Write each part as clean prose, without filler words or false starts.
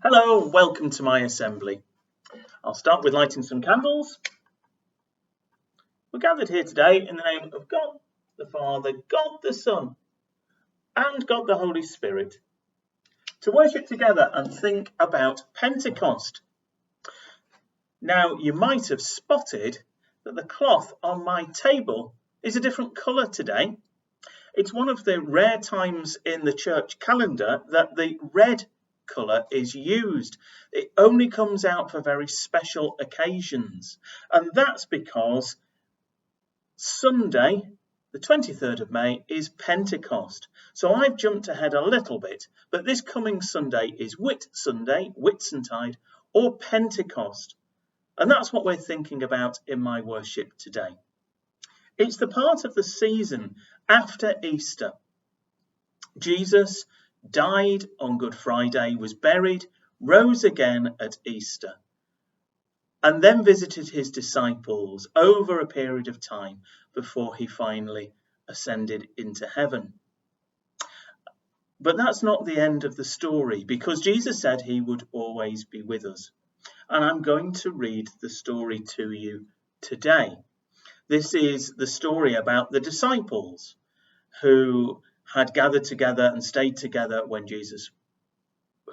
Hello, welcome to my assembly. I'll start with lighting some candles. We're gathered here today in the name of God the Father, God the Son, and God the Holy Spirit, to worship together and think about Pentecost. Now, you might have spotted that the cloth on my table is a different colour today. It's one of the rare times in the church calendar that the red colour is used. It only comes out for very special occasions, and that's because Sunday, the 23rd of May, is Pentecost. So I've jumped ahead a little bit, but this coming Sunday is Whit Sunday, Whitsuntide, or Pentecost, and that's what we're thinking about in my worship today. It's the part of the season after Easter. Jesus died on Good Friday, was buried, rose again at Easter, and then visited his disciples over a period of time before he finally ascended into heaven. But that's not the end of the story, because Jesus said he would always be with us. And I'm going to read the story to you today. This is the story about the disciples who had gathered together and stayed together when Jesus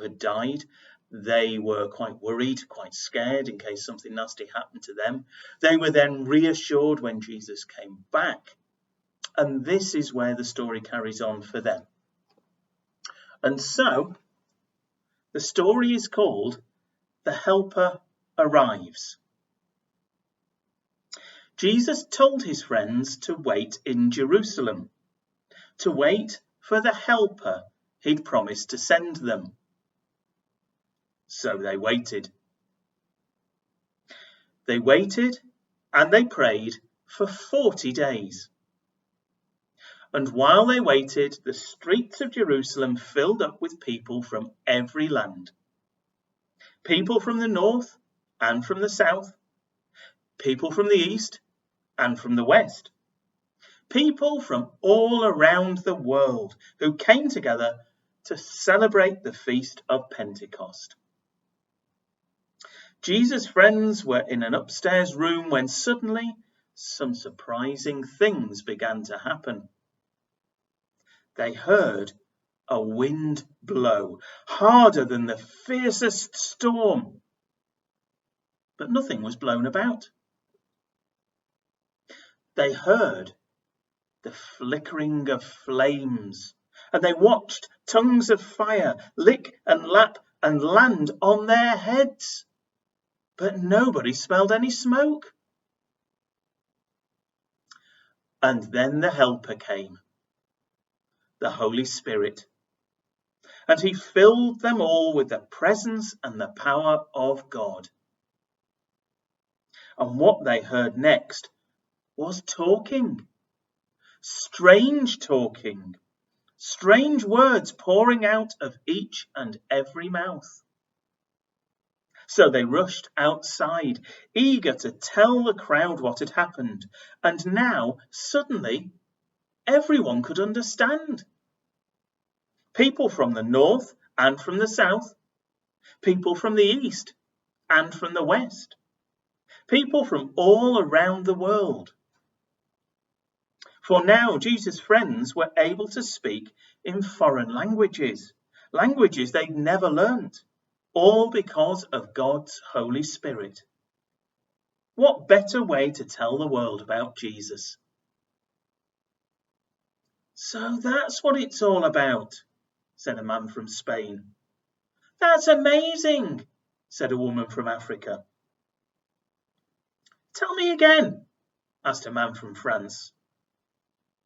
had died. They were quite worried, quite scared in case something nasty happened to them. They were then reassured when Jesus came back. And this is where the story carries on for them. And so, the story is called The Helper Arrives. Jesus told his friends to wait in Jerusalem, to wait for the helper he'd promised to send them. So they waited. They waited and they prayed for 40 days. And while they waited, the streets of Jerusalem filled up with people from every land. People from the north and from the south. People from the east and from the west. People from all around the world who came together to celebrate the feast of Pentecost. Jesus' friends were in an upstairs room when suddenly some surprising things began to happen. They heard a wind blow, harder than the fiercest storm. But nothing was blown about. They heard the flickering of flames, and they watched tongues of fire lick and lap and land on their heads. But nobody smelled any smoke. And then the helper came, the Holy Spirit, and he filled them all with the presence and the power of God. And what they heard next was talking, strange talking, strange words pouring out of each and every mouth. So they rushed outside, eager to tell the crowd what had happened. And now, suddenly, everyone could understand. People from the north and from the south. People from the east and from the west. People from all around the world. For now, Jesus' friends were able to speak in foreign languages, languages they'd never learnt. All because of God's Holy Spirit. What better way to tell the world about Jesus? So that's what it's all about, said a man from Spain. That's amazing, said a woman from Africa. Tell me again, asked a man from France.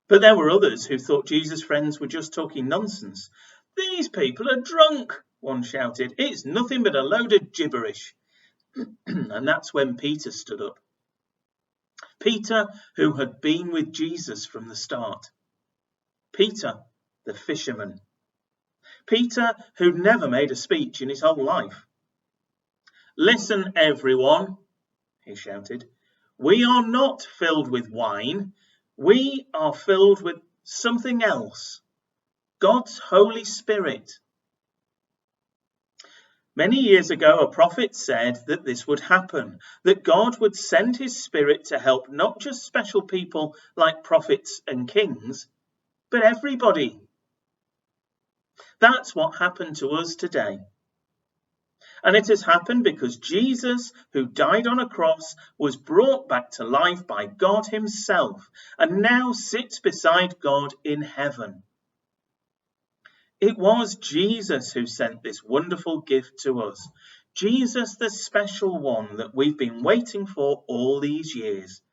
But there were others who thought Jesus' friends were just talking nonsense. These people are drunk, one shouted. It's nothing but a load of gibberish. And that's when Peter stood up. Peter, who had been with Jesus from the start. Peter, the fisherman. Peter, who'd never made a speech in his whole life. Listen, everyone, he shouted. We are not filled with wine. We are filled with something else. God's Holy Spirit. Many years ago, a prophet said that this would happen, that God would send his Spirit to help not just special people like prophets and kings, but everybody. That's what happened to us today. And it has happened because Jesus, who died on a cross, was brought back to life by God himself and now sits beside God in heaven. It was Jesus who sent this wonderful gift to us. Jesus, the special one that we've been waiting for all these years.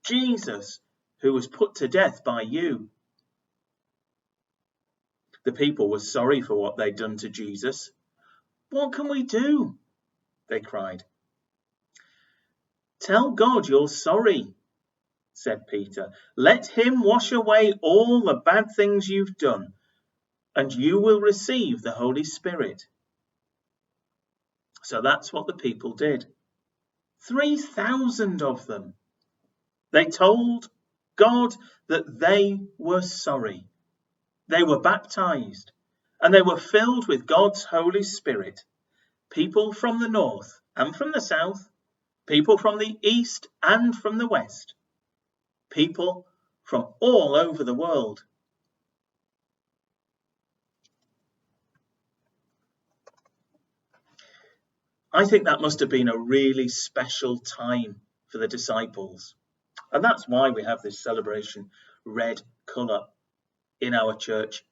Jesus, who was put to death by you. The people were sorry for what they'd done to Jesus. What can we do? They cried. Tell God you're sorry, said Peter. Let him wash away all the bad things you've done, and you will receive the Holy Spirit. So that's what the people did. 3,000 of them. They told God that they were sorry. They were baptized, and they were filled with God's Holy Spirit. People from the north and from the south, people from the east and from the west, people from all over the world. I think that must have been a really special time for the disciples. And that's why we have this celebration red colour in our church,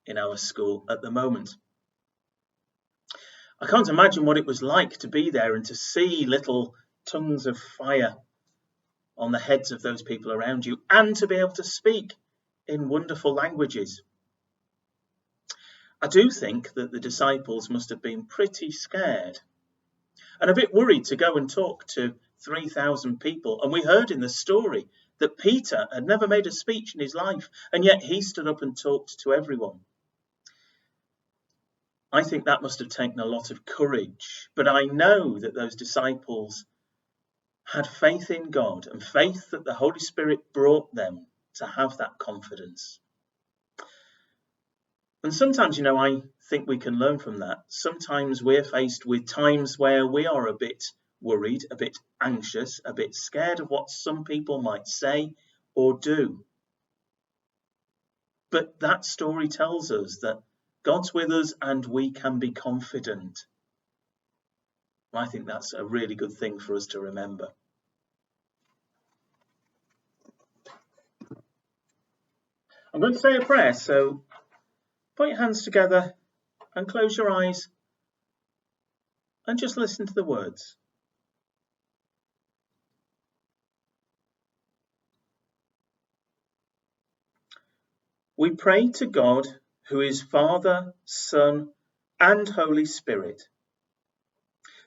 in our school at the moment. I can't imagine what it was like to be there and to see little tongues of fire on the heads of those people around you and to be able to speak in wonderful languages. I do think that the disciples must have been pretty scared and a bit worried to go and talk to 3,000 people. And we heard in the story that Peter had never made a speech in his life, and yet he stood up and talked to everyone. I think that must have taken a lot of courage, but I know that those disciples had faith in God and faith that the Holy Spirit brought them to have that confidence. And sometimes, I think we can learn from that. Sometimes we're faced with times where we are a bit worried, a bit anxious, a bit scared of what some people might say or do. But that story tells us that God's with us and we can be confident. I think that's a really good thing for us to remember. I'm going to say a prayer, so put your hands together and close your eyes and just listen to the words. We pray to God, who is Father, Son, and Holy Spirit.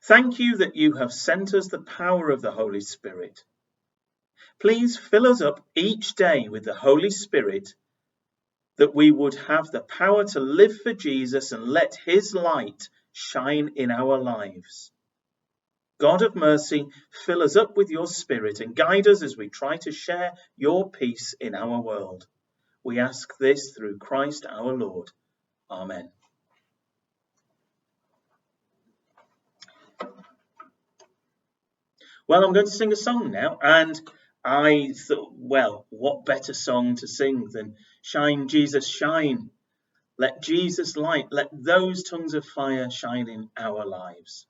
Thank you that you have sent us the power of the Holy Spirit. Please fill us up each day with the Holy Spirit, that we would have the power to live for Jesus and let his light shine in our lives. God of mercy, fill us up with your Spirit and guide us as we try to share your peace in our world. We ask this through Christ our Lord. Amen. Well, I'm going to sing a song now, and I thought, well, what better song to sing than Shine, Jesus, Shine. Let Jesus light, let those tongues of fire shine in our lives.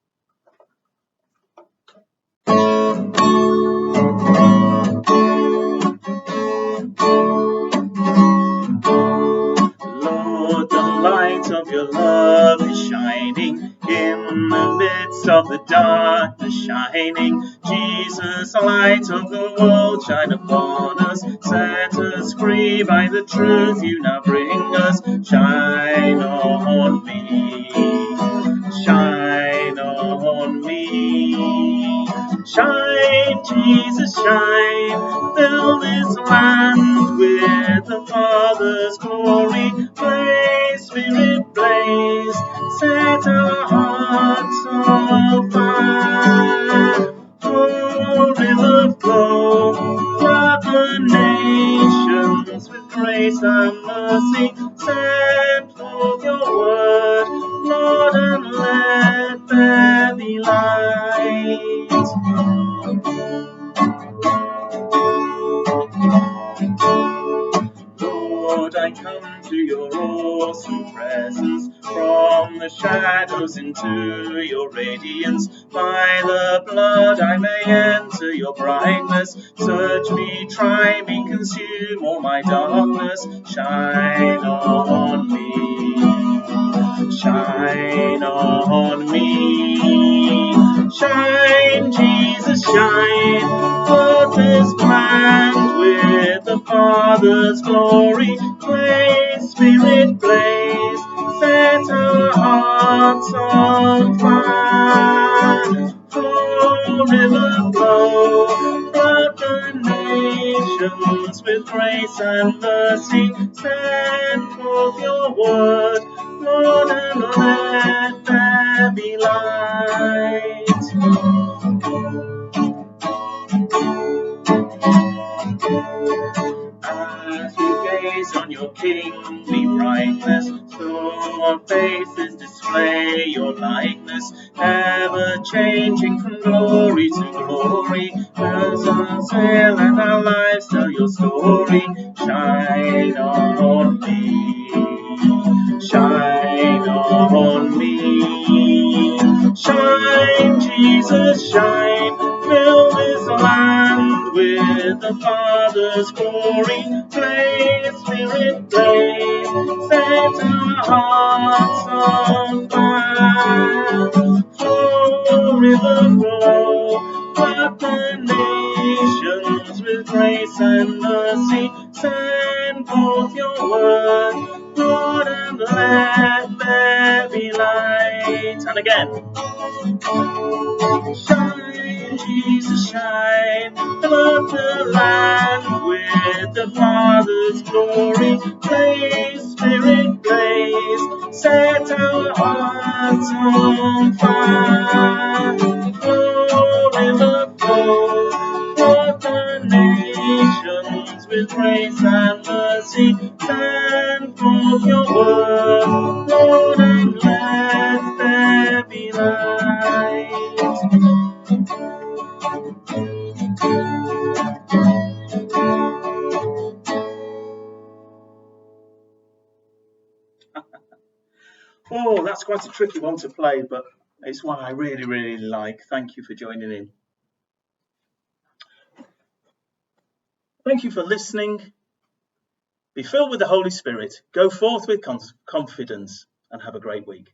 Lord, the light of your love is shining in the midst of the darkness shining. Jesus, light of the world, shine upon us. Set us free by the truth you now bring us. Shine on me. Shine on me. Shine, Jesus, shine. Fill this land with the Father's glory. Blaze, Spirit, blaze. Set our hearts on fire. Oh, river flow. Flood the nations with grace and mercy. Send forth your word, Lord, and let shadows into your radiance. By the blood I may enter your brightness. Search me, try me, consume all my darkness. Shine on me, shine on me. Shine, Jesus, shine. Flood this land with the Father's glory. Blaze, Spirit, blaze. Set our hearts on fire. Flow, river, flow. Flood the nations with grace and mercy. Send forth your word, Lord, and let there be light. As we gaze on your kingly brightness, so our faces display your likeness, ever changing from glory to glory. As our zeal and our lives tell your story, shine on me, shine on me. Shine, Jesus, shine. Fill this land with the Father's glory. Blaze, Spirit, blaze. Set our hearts on fire. Flow, river, flow. Flood the nations with grace and mercy. Send forth your word, Lord, and let there be light. And again. Shine, Jesus, shine. Flood the land with the Father's glory. Blaze, Spirit, blaze. Set our hearts on fire. Flow, river, flow. Flood the nations with grace and mercy. Send forth your word, Lord, and let there be light. Oh, that's quite a tricky one to play, but it's one I really, really like. Thank you for joining in. Thank you for listening. Be filled with the Holy Spirit. Go forth with confidence and have a great week.